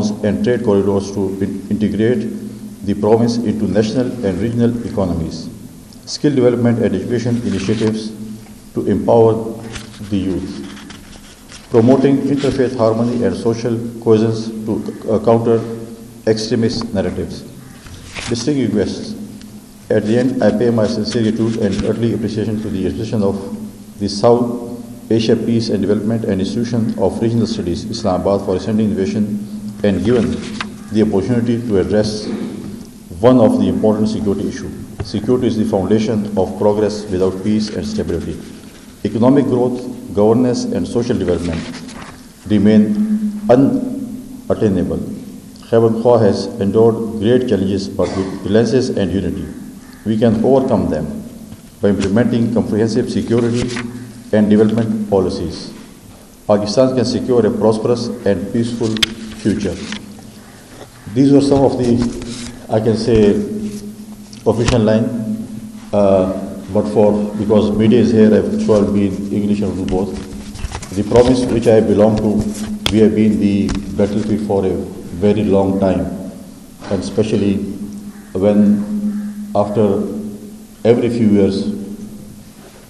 zones and trade corridors to integrate the province into national and regional economies, skill development and education initiatives to empower the youth, promoting interfaith harmony and social cohesion to counter extremist narratives. Distinguished guests, at the end, I pay my sincere gratitude and early appreciation to the administration of the South Asia Peace and Development and Institution of Regional Studies, Islamabad, for sending innovation and given the opportunity to address one of the important security issues. Security is the foundation of progress without peace and stability. Economic growth, governance, and social development remain unattainable. Khyber has endured great challenges, but with resilience and unity, we can overcome them by implementing comprehensive security and development policies. Pakistan can secure a prosperous and peaceful future. These were some of the, I can say, official line, because media is here, I shall be in English and Urdu both. The province which I belong to, we have been the battlefield for a very long time, and especially when after every few years,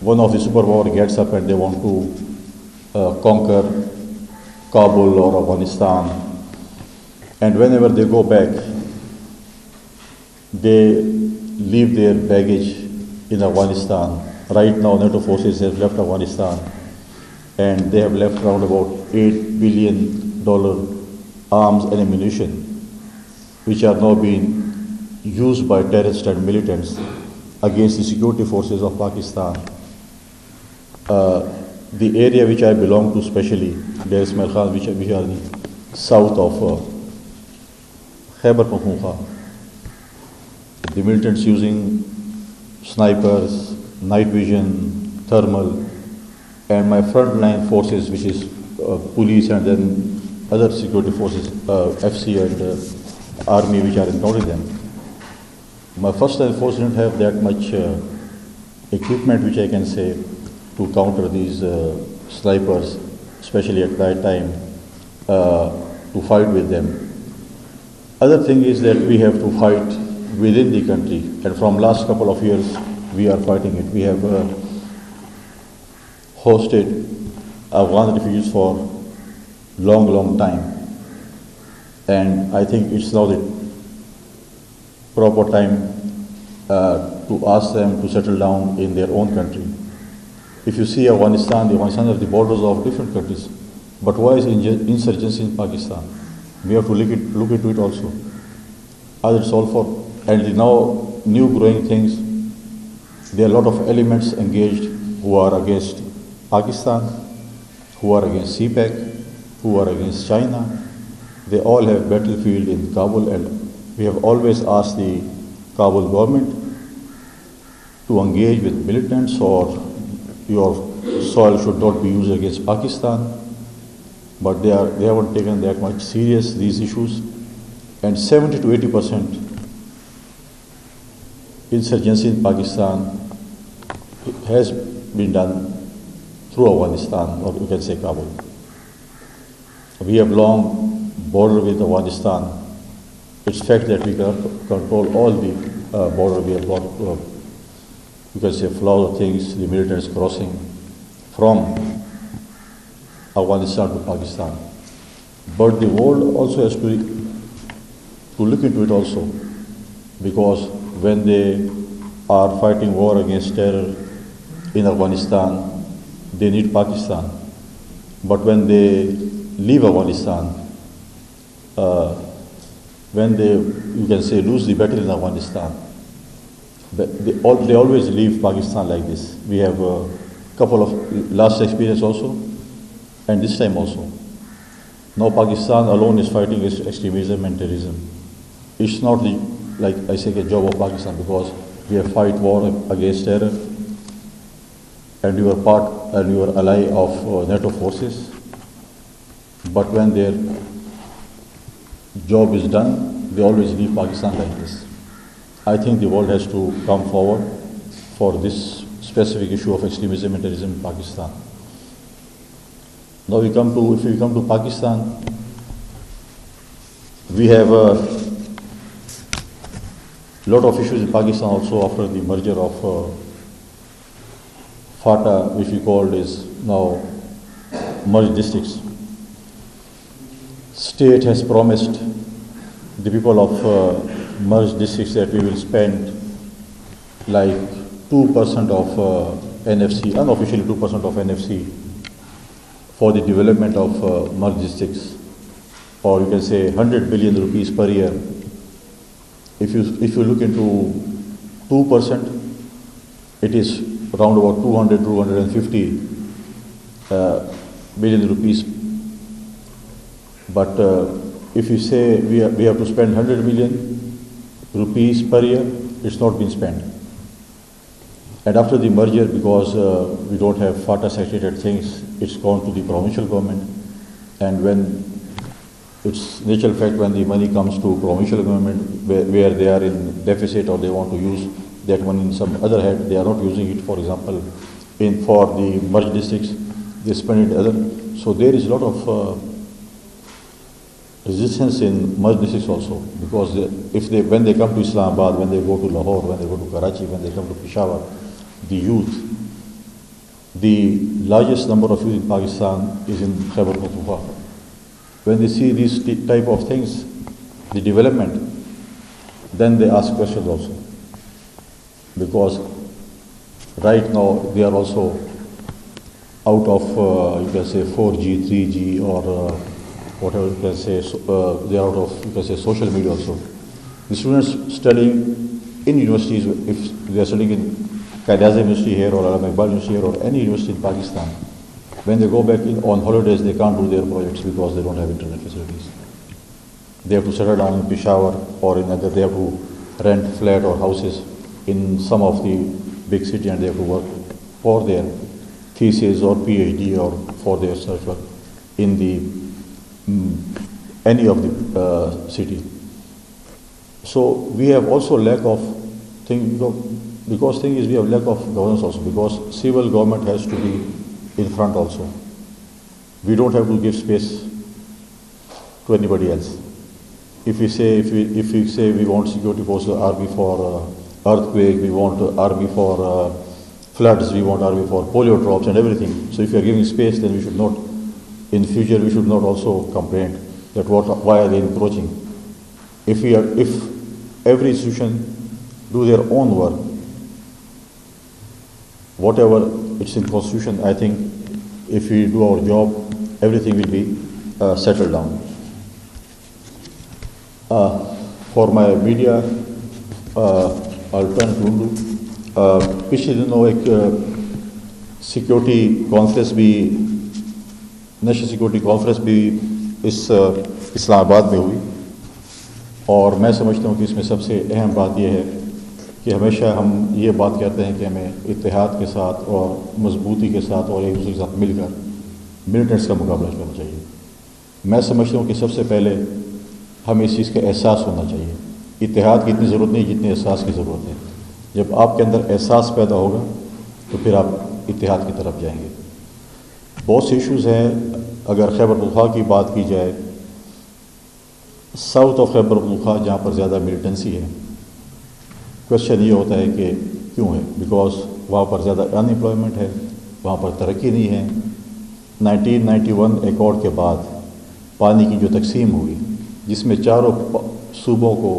one of the superpower gets up and they want to conquer Kabul or Afghanistan, and whenever they go back, they leave their baggage in Afghanistan. Right now, NATO forces have left Afghanistan, and they have left around about $8 billion arms and ammunition, which are now being used by terrorists and militants against the security forces of Pakistan. The area which I belong to, especially Deir Ismail Khan, which are the south of Khyber Pakhtunkhwa, the militants using snipers, night vision, thermal, and my frontline forces, which is police and then other security forces, FC and army, which are encountering them. My first line force didn't have that much equipment, which I can say, to counter these snipers, especially at night time, to fight with them. Other thing is that we have to fight within the country, and from last couple of years we are fighting it. We have hosted Afghan refugees for long time, and I think it's now the proper time to ask them to settle down in their own country. If you see Afghanistan are the borders of different countries, but why is insurgency in Pakistan? We have to look into it also. As it's all for, and the now new growing things, there are a lot of elements engaged who are against Pakistan, who are against CPEC, who are against China. They all have battlefield in Kabul, and we have always asked the Kabul government to engage with militants, or your soil should not be used against Pakistan. But they haven't taken that much serious these issues, and 70 to 80% insurgency in Pakistan has been done through Afghanistan, or you can say Kabul. We have long border with Afghanistan. It's fact that we cannot control all the border. We have got, you can say, flow of things, the militants crossing from Afghanistan to Pakistan. But the world also has to look into it also, because when they are fighting war against terror in Afghanistan, they need Pakistan. But when they leave Afghanistan, when they, you can say, lose the battle in Afghanistan, they always leave Pakistan like this. We have a couple of last experience also, and this time also. Now Pakistan alone is fighting extremism and terrorism. It's not the, like I say, a job of Pakistan, because we have fight war against terror, and you are part and you are ally of NATO forces. But when their job is done, they always leave Pakistan like this. I think the world has to come forward for this specific issue of extremism and terrorism in Pakistan. Now if we come to Pakistan, We have a lot of issues in Pakistan also after the merger of FATA, which we called is now merged districts. State has promised the people of merged districts that we will spend like 2% of NFC, unofficially 2% of NFC for the development of merged districts, or you can say 100 billion rupees per year. If you look into 2%, it is around about 250 billion rupees. But if you say we have to spend 100 million rupees per year, it's not been spent. And after the merger, because we don't have FATA saturated things, it's gone to the provincial government. And when it's natural fact, when the money comes to provincial government where they are in deficit or they want to use that money in some other head, they are not using it, for example, for the merged districts, they spend it other. So there is a lot of resistance in merged districts also, because when they come to Islamabad, when they go to Lahore, when they go to Karachi, when they come to Peshawar, the youth, the largest number of youth in Pakistan is in Khyber Pakhtunkhwa. When they see these type of things, the development, then they ask questions also. Because right now they are also out of, you can say, 4G, 3G, or whatever you can say, they are out of, you can say, social media also. The students studying in universities, if they are studying in Qaeda University here or Allama Iqbal University here or any university in Pakistan, when they go back on holidays, they can't do their projects because they don't have internet facilities. They have to settle down in Peshawar or in other, they have to rent flat or houses in some of the big city, and they have to work for their thesis or PhD or for their research work in the any of the city. So we have also lack of thing, because thing is we have lack of governance also, because civil government has to be in front also. We don't have to give space to anybody else. If we say we want security forces, army for earthquake, we want army for floods, we want army for polio drops and everything. So if we are giving space, then we should not, in future we should not also complain that why are they encroaching. If every institution do their own work, whatever it's in constitution, I think if we do our job, everything will be settled down. For my media, I'll turn to Undu. पिछले दिनों एक security conference भी, national security conference भी इस इस्लामाबाद में हुई, और मैं समझता हूँ कि इसमें सबसे अहम बात यह है कि हमेशा हम ये बात कहते हैं कि हमें इत्तेहाद के साथ और मजबूती के साथ और एक दूसरे के साथ मिलकर मिलिटेंट्स का मुकाबला करना चाहिए। मैं समझता हूँ कि सबसे पहले हमें इस चीज़ का एहसास होना चाहिए। इत्तेहाद की इतनी ज़रूरत नहीं जितनी एहसास की ज़रूरत है। जब आपके अंदर एहसास पैदा होगा तो फिर आप इत्तेहाद की तरफ जाएंगे। बहुत से इश्यूज़ हैं। अगर खैबर पख्तूनख्वा की बात की जाए, साउथ ऑफ खैबर पख्तूनख्वा जहाँ पर ज़्यादा मिलिटेंसी है, क्वेश्चन ये होता है कि क्यों है, बिकॉज वहाँ पर ज़्यादा अनएम्प्लॉयमेंट है, वहाँ पर तरक्की नहीं है। 1991 एकॉर्ड के बाद पानी की जो तकसीम हुई, जिसमें चारों सूबों को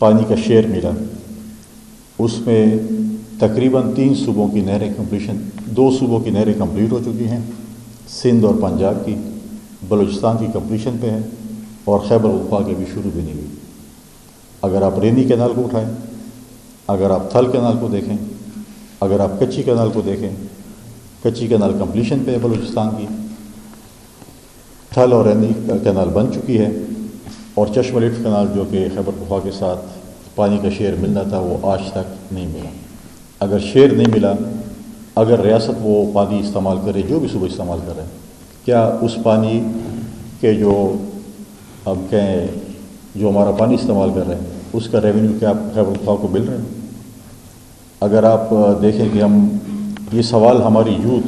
पानी का शेयर मिला, उसमें तकरीबन 3 सूबों की नहरें कंप्लीशन, 2 सूबों की नहरें कंप्लीट हो चुकी हैं, सिंध और पंजाब की, बलूचिस्तान की कंप्लीशन पे है, और खैबर पख्तूनख्वा की भी शुरू भी नहीं हुई। अगर आप रेनी कैनाल को उठाएं, अगर आप थल कैनाल को देखें, अगर आप कच्ची कैनाल को देखें, कच्ची कैनाल कंप्लीशन पे है बलूचिस्तान की, थल और रेनी कैनाल बन चुकी है, और चश्मा लिफ्ट कैनाल जो कि खैबर पख्तूनख्वा के साथ पानी का शेयर मिलना था वो आज तक नहीं मिला। अगर शेयर नहीं मिला, अगर रियासत वो पानी इस्तेमाल करे, जो भी सूबे इस्तेमाल कर रहे हैं, क्या उस पानी के जो हम कहें जो हमारा पानी इस्तेमाल कर रहे हैं उसका रेवेन्यू क्या खैबर पख्तूनख्वा को मिल रहा है? अगर आप देखें कि हम ये सवाल हमारी यूथ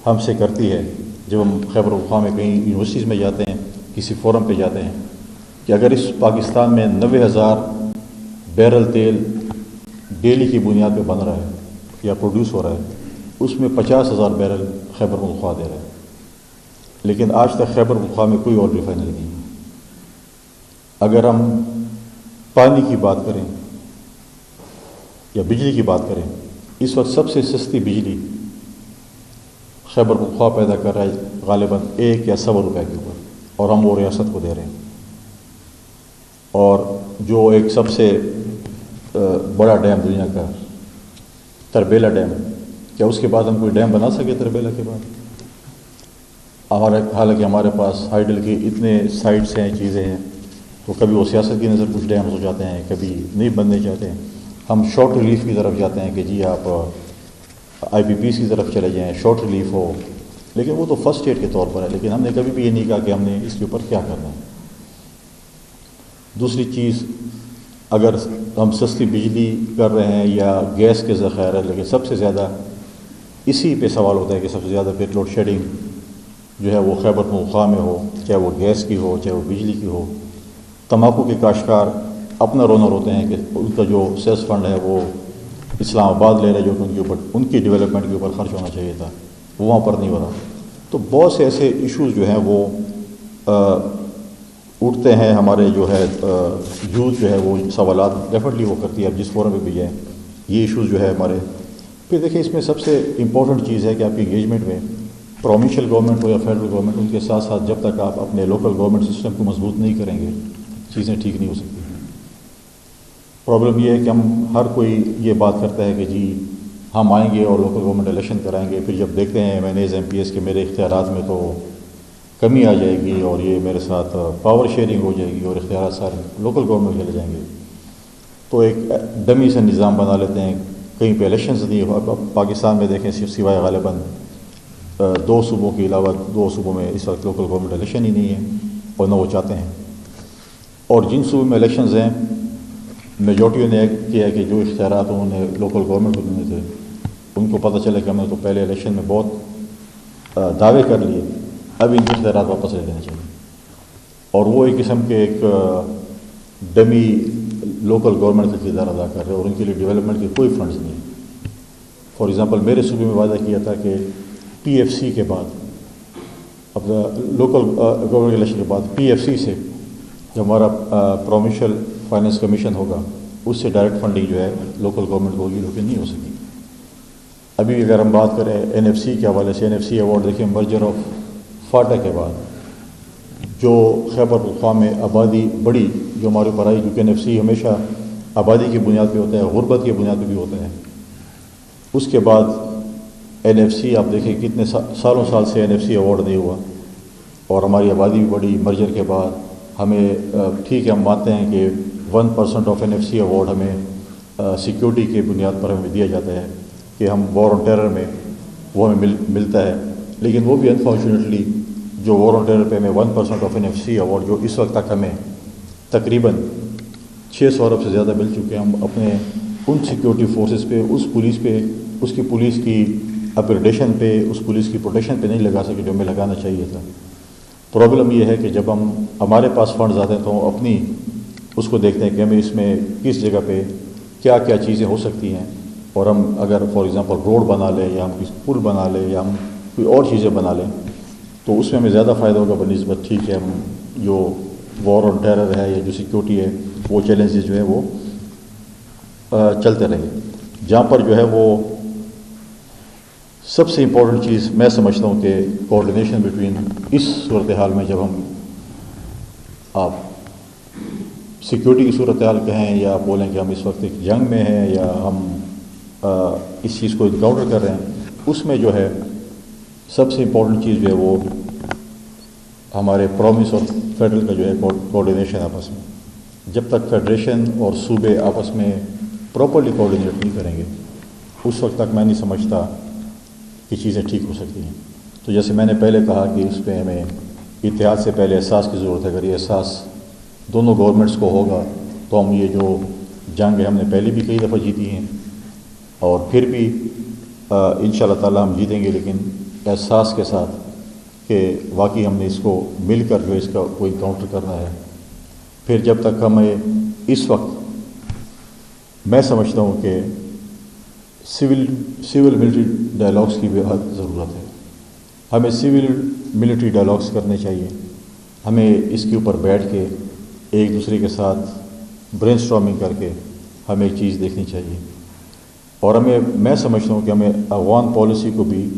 हमसे करती है जब हम खैबर पख्तूनख्वा में कहीं यूनिवर्सिटीज़ में जाते हैं, किसी फोरम पे जाते हैं, کہ اگر اس پاکستان میں 90,000 بیرل تیل ڈیلی کی بنیاد پہ بن رہا ہے یا پروڈیوس ہو رہا ہے، اس میں 50,000 بیرل خیبر پختونخوا دے رہا ہے، لیکن آج تک خیبر پختونخوا میں کوئی اور ریفائنری نہیں ہے۔ اگر ہم پانی کی بات کریں یا بجلی کی بات کریں، اس وقت سب سے سستی بجلی خیبر پختونخوا پیدا کر رہا ہے غالباً 1 یا 100 روپے کے اوپر، اور ہم وہ ریاست کو دے رہے ہیں۔ اور جو ایک سب سے بڑا ڈیم دنیا کا تربیلا ڈیم، کیا اس کے بعد ہم کوئی ڈیم بنا سکے تربیلا کے بعد؟ حالانکہ ہمارے پاس ہائیڈل کے اتنے سائٹس ہیں، چیزیں ہیں، تو کبھی وہ سیاست کی نظر کچھ ڈیمز ہو جاتے ہیں، کبھی نہیں بننے چاہتے ہیں۔ ہم شارٹ ریلیف کی طرف جاتے ہیں کہ جی آپ آئی پی پیز کی طرف چلے جائیں، شارٹ ریلیف ہو، لیکن وہ تو فرسٹ ایڈ کے طور پر ہے، لیکن ہم نے کبھی بھی یہ نہیں کہا کہ ہم نے اس کے اوپر کیا کرنا ہے۔ دوسری چیز، اگر ہم سستی بجلی کر رہے ہیں یا گیس کے ذخائر ہے، لیکن سب سے زیادہ اسی پہ سوال ہوتا ہے کہ سب سے زیادہ پھر لوڈ شیڈنگ جو ہے وہ خیبر پختونخوا میں ہو، چاہے وہ گیس کی ہو چاہے وہ بجلی کی ہو۔ تمباکو کے کاشتکار اپنا رونر ہوتے ہیں کہ ان کا جو سیس فنڈ ہے وہ اسلام آباد لے رہے، جو کہ ان کے اوپر ان کی ڈیولپمنٹ کے اوپر خرچ ہونا چاہیے تھا، وہ وہاں پر نہیں ہو رہا۔ تو بہت سے ایسے ایشوز جو ہیں وہ اٹھتے ہیں، ہمارے جو ہے یوتھ جو ہے وہ سوالات ڈیفینیٹلی وہ کرتی ہے، اب جس فورم پہ بھی جائیں یہ ایشوز جو ہے ہمارے۔ پھر دیکھیں، اس میں سب سے امپورٹنٹ چیز ہے کہ آپ کی انگیجمنٹ میں پروونشل گورنمنٹ ہو یا فیڈرل گورنمنٹ، ان کے ساتھ ساتھ جب تک آپ اپنے لوکل گورنمنٹ سسٹم کو مضبوط نہیں کریں گے، چیزیں ٹھیک نہیں ہو سکتی۔ پرابلم یہ ہے کہ ہم ہر کوئی یہ بات کرتا ہے کہ جی ہم آئیں گے اور لوکل گورنمنٹ الیکشن کرائیں گے، پھر جب دیکھتے ہیں MNAs MPs کے میرے اختیارات میں تو کمی آ جائے گی اور یہ میرے ساتھ پاور شیئرنگ ہو جائے گی اور اختیارات سارے لوکل گورنمنٹ چلے جائیں گے، تو ایک ڈمی سے نظام بنا لیتے ہیں۔ کہیں پہ الیکشنز نہیں ہو، اب پاکستان میں دیکھیں سوائے غالباً 2 صوبوں کے علاوہ 2 صوبوں میں اس وقت لوکل گورنمنٹ الیکشن ہی نہیں ہے، اور نہ وہ چاہتے ہیں۔ اور جن صوبوں میں الیکشنز ہیں، میجورٹی نے کیا ہے کہ جو اختیارات انہوں نے لوکل گورنمنٹ کو دینے تھے، ان کو پتہ چلے کہ ہم نے تو پہلے الیکشن میں بہت دعوے کر لیے، اب ان کے اختیارات واپس لے لینے چاہیے۔ اور وہ ایک قسم کے ایک ڈمی لوکل گورنمنٹ کا کردار ادا کر رہے ہیں، اور ان کے لیے ڈیولپمنٹ کے کوئی فنڈز نہیں ہیں۔ فار ایگزامپل میرے صوبے میں وعدہ کیا تھا کہ PFC کے بعد، اب لوکل گورنمنٹ الیکشن کے بعد PFC سے جو ہمارا پروونشل فائننس کمیشن ہوگا، اس سے ڈائریکٹ فنڈنگ جو ہے لوکل گورنمنٹ کو ہوگی، لیکن نہیں ہو سکی۔ ابھی اگر ہم بات کریں NFC کے حوالے سے، NFC ایوارڈ دیکھیں، مرجر آف فاٹا کے بعد جو خیبر پختونخوا میں آبادی بڑی جو ہمارے اوپر آئی، کیونکہ NFC ہمیشہ آبادی کی بنیاد پہ ہوتا ہے، غربت کی بنیاد پہ بھی ہوتا ہے۔ اس کے بعد NFC آپ دیکھیں کتنے سالوں سال سے NFC ایوارڈ نہیں ہوا، اور ہماری آبادی بھی بڑی۔ مرجر کے بعد ہمیں ٹھیک ہے، ہم مانتے ہیں کہ 1% آف NFC ایوارڈ ہمیں سیکیورٹی کی بنیاد پر ہمیں دیا جاتا ہے کہ ہم وار آن ٹیرر میں وہ ہمیں ملتا ہے، لیکن وہ بھی انفارچونیٹلی جو وار آن ٹیرر پہ ہمیں 1% آف NFC ایوارڈ جو اس وقت تک ہمیں تقریباً 600 ارب سے زیادہ مل چکے ہیں، ہم اپنے ان سیکیورٹی فورسز پہ، اس پولیس پہ، اس کی پولیس کی اپگریڈیشن پہ، اس پولیس کی پروٹیکشن پہ نہیں لگا سکے جو ہمیں لگانا چاہیے تھا۔ پرابلم یہ ہے کہ جب ہمارے پاس فنڈز آتے ہیں تو ہم اپنی اس کو دیکھتے ہیں کہ ہمیں اس میں کس جگہ پہ کیا کیا چیزیں ہو سکتی ہیں، اور ہم اگر فار ایگزامپل روڈ بنا لیں یا ہم کسی پل بنا لیں یا ہم کوئی اور چیزیں بنا لیں تو اس میں ہمیں زیادہ فائدہ ہوگا بنسبت ٹھیک ہے ہم جو وار آن ٹیرر ہے یا جو سیکیورٹی ہے وہ چیلنجز جو ہے وہ چلتے رہیں۔ جہاں پر جو ہے وہ سب سے امپورٹنٹ چیز میں سمجھتا ہوں کہ کوآرڈینیشن بٹوین، اس صورتحال میں جب ہم آپ سیکیورٹی کی صورتحال کہیں یا آپ بولیں کہ ہم اس وقت ایک جنگ میں ہیں یا ہم اس چیز کو انکاؤنٹر کر رہے ہیں، اس میں جو ہے سب سے امپورٹنٹ چیز جو ہے وہ ہمارے پروونس اور فیڈرل کا جو ہے کوآرڈینیشن آپس میں۔ جب تک فیڈریشن اور صوبے آپس میں پراپرلی کوآرڈینیٹ نہیں کریں گے، اس وقت تک میں نہیں سمجھتا کہ چیزیں ٹھیک ہو سکتی ہیں۔ تو جیسے میں نے پہلے کہا کہ اس پہ ہمیں اتحاد سے پہلے احساس کی ضرورت ہے۔ اگر یہ احساس دونوں گورنمنٹس کو ہوگا تو ہم یہ جو جنگ ہے ہم نے پہلے بھی کئی دفعہ جیتی ہیں اور پھر بھی انشاءاللہ تعالی ہم جیتیں گے، لیکن احساس کے ساتھ کہ واقعی ہم نے اس کو مل کر جو اس کا کوئی انکاؤنٹر کرنا ہے۔ پھر جب تک ہمیں اس وقت میں سمجھتا ہوں کہ سول ملٹری ڈائلاگس کی بھی بہت ضرورت ہے. ہمیں سول ملٹری ڈائلاگس کرنے چاہیے. ہمیں اس کے اوپر بیٹھ کے ایک دوسرے کے ساتھ برین اسٹارمنگ کر کے ہمیں ایک چیز دیکھنی چاہیے. اور میں سمجھتا ہوں کہ ہمیں افغان پالیسی کو بھی